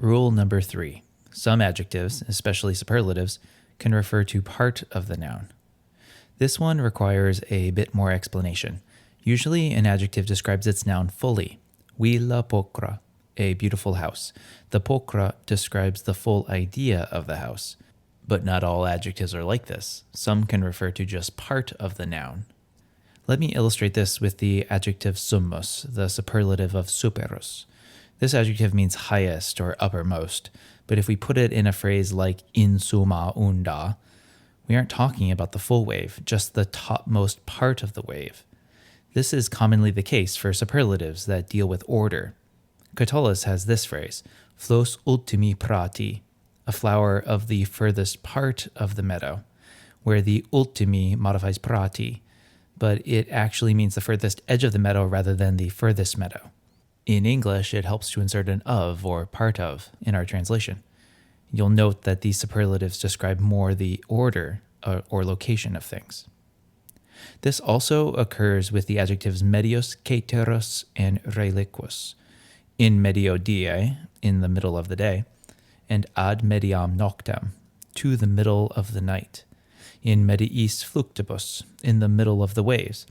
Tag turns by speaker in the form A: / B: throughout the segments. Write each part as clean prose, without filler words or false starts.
A: Rule number 3. Some adjectives, especially superlatives, can refer to part of the noun. This one requires a bit more explanation. Usually, an adjective describes its noun fully. Vi la pulchra, a beautiful house. The pulchra describes the full idea of the house. But not all adjectives are like this. Some can refer to just part of the noun. Let me illustrate this with the adjective summus, the superlative of ceterus. This adjective means highest or uppermost, but if we put it in a phrase like in summa unda, we aren't talking about the full wave, just the topmost part of the wave. This is commonly the case for superlatives that deal with order. Catullus has this phrase, flos ultimī prātī, a flower of the furthest part of the meadow, where the ultimī modifies prātī, but it actually means the furthest edge of the meadow rather than the furthest meadow. In English, it helps to insert an of or part of in our translation. You'll note that these superlatives describe more the order or location of things. This also occurs with the adjectives medius, cēterus, and reliquus. In medio die, in the middle of the day, and ad mediam noctem, to the middle of the night. In mediis fluctibus, in the middle of the waves.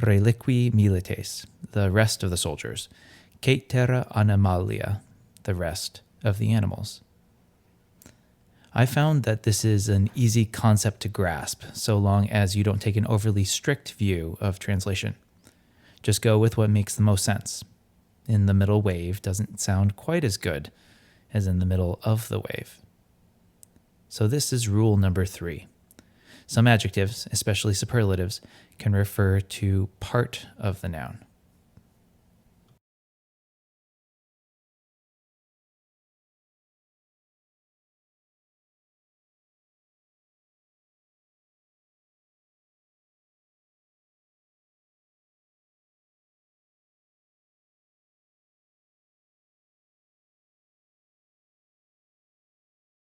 A: Reliqui milites, the rest of the soldiers. Cētera animālia, the rest of the animals. I found that this is an easy concept to grasp, so long as you don't take an overly strict view of translation. Just go with what makes the most sense. In the middle wave doesn't sound quite as good as in the middle of the wave. So this is rule number 3. Some adjectives, especially superlatives, can refer to part of the noun.